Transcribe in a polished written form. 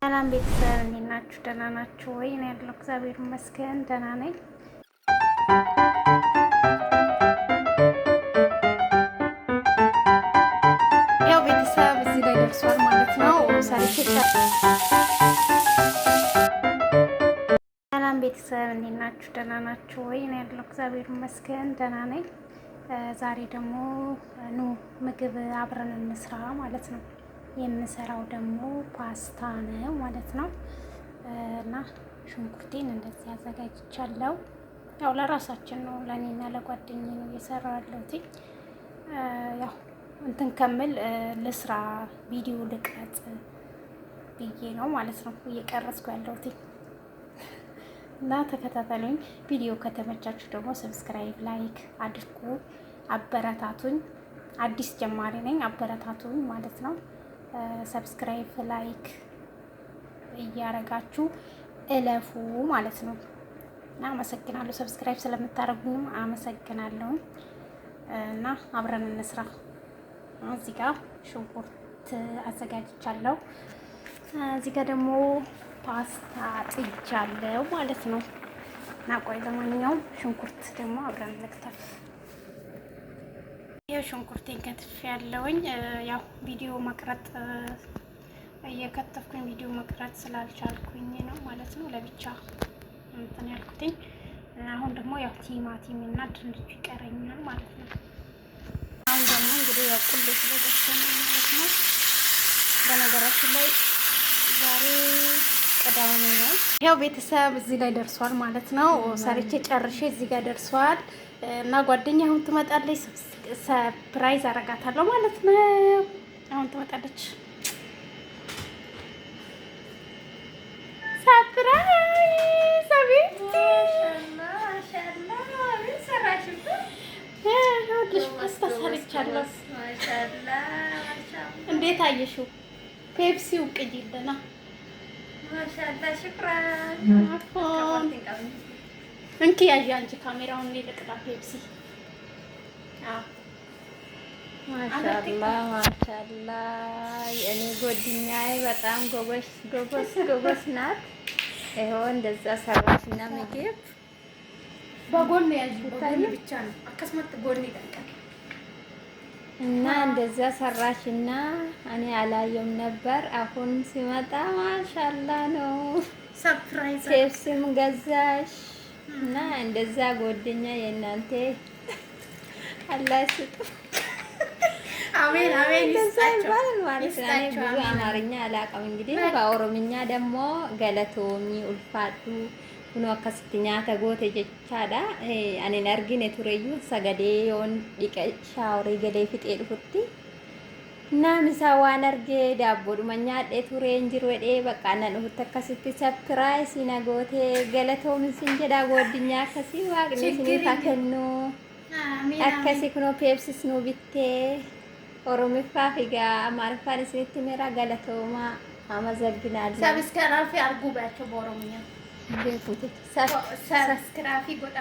ሰላም ቤተሰብ እንዴት ናችሁ? ደህና ናችሁ ወይ? እኔ ያለው እግዚአብሔር ይመስገን ደህና ነኝ። ያው ቤተሰብ እዚህ ላይ ደርሷል ማለት ነው። ሰላም ቤተሰብ እንዴት ናችሁ? ደህና ናችሁ ወይ? እኔ ያለው እግዚአብሔር ይመስገን ደህና ነኝ። ዛሬ ደግሞ ኑ ምግብ አብረን እንስራ ማለት ነው። የምሰራው ደግሞ ፓስታ ነው ማለት ነው። እና ሽንኩርቴን እንደዚህ አዘጋጅቻለሁ። ያው ለራሳችን ነው፣ ለኔና ለጓደኛዬ ነው እየሰራሁ ያለሁት። ያው እንትን ከምል ለስራ ቪዲዮ ልቅረጽ ብዬ ነው ማለት ነው እየቀረጽኩ ያለሁት። እና ተከታተሉኝ። ቪዲዮ ከተመቻችሁ ደግሞ ሰብስክራይብ፣ ላይክ አድርጉ፣ አበረታቱኝ። አዲስ ጀማሪ ነኝ፣ አበረታቱኝ ማለት ነው። ሰብስክራይብ ላይክ እያረጋችሁ እለፉ ማለት ነው። እና አመሰግናለሁ። ሰብስክራይብ ስለምታረጉኝም አመሰግናለሁ። እና አብረን እንስራ። እዚህ ጋር ሽንኩርት አዘጋጅቻለሁ። እዚህ ጋር ደግሞ ፓስታ ጥጃለሁ ማለት ነው። እና ቆይ ለማንኛውም ሽንኩርት ደግሞ አብረን እንክተፍ። ይሄ ሽንኩርቴን ከትፍ ያለውኝ ያው ቪዲዮ መቅረጥ እየከተፍኩኝ ቪዲዮ መቅረጥ ስላልቻልኩኝ ነው ማለት ነው። ለብቻ እንትን ያልኩትኝ። አሁን ደግሞ ያው ቲማቲም እና ድንች ይቀረኛል ማለት ነው። አሁን ደግሞ እንግዲህ ያው ቁሌ ስለደረሰ ማለት ነው። በነገራችን ላይ ዛሬ ቅዳሜ ነው። ያው ቤተሰብ እዚህ ላይ ደርሷል ማለት ነው። ሰርቼ ጨርሼ እዚህ ጋር ደርሷል እና ጓደኛ አሁን ትመጣለች። ሰርፕራይዝ አረጋታለሁ ማለት ነው። አሁን ትመጣለች። ሰርፕራይዝ አቤት ፓስታ ሰርቻለሁ። እንዴት አየሽው? ፔፕሲው ቅጂልና እንኪ ያዥ አንቺ ካሜራውን ልቅጣ። ፔፕሲ ማሻአላ ማሻአላ። የኔ ጎድኛዬ በጣም ጎበዝ ናት። ይኸው እንደዛ ሰራሽና ምግብ በጎን ያዥ ብቻ ነው አከስመት ጎን ይደቃል እና እንደዛ ሰራሽና እኔ አላየውም ነበር። አሁን ሲመጣ ማሻአላ ነው። ሰርፕራይዝ ፔፕሲም ገዛሽ እና እንደዛ ጎደኛ የእናንተ አላህ ይስጥ። አሜን አሜን ይስጣቸው ማለት ነው። እኔ ብዙ አማርኛ አላውቅም። እንግዲህ በኦሮምኛ ደግሞ ገለቶሚ ኡልፋዱ ኩኖ አከስትኛ ተጎተ ጀቻዳ አኔ ነርጊን የቱረዩ ሰገዴ ዮን ዲቀ ሻውሪ ገሌ ፍጤ ዱፍቲ እና ምሳዋን አርጌ ዳቦ ዱመኛ ጡሬ እንጅሮ ዴ በቃ ነን ሁት ተከስቲ ሰርፕራይዝ ሲነጎቴ ገለቶም ሲንጀዳ ጎድኛ ከሲ ዋቅኒ ሲኒ ታከኑ አከሲ ኩኖ ፔፕሲስ ኑ ቢቴ ኦሮሚፋ ፊጋ አማርፋን ሲኒት ሜራ ገለቶማ አመሰግናለሁ። ሰብስክራይብ አርጉ ባቸው በኦሮምኛ ቤቱት ሰብስክራይብ ጎዳ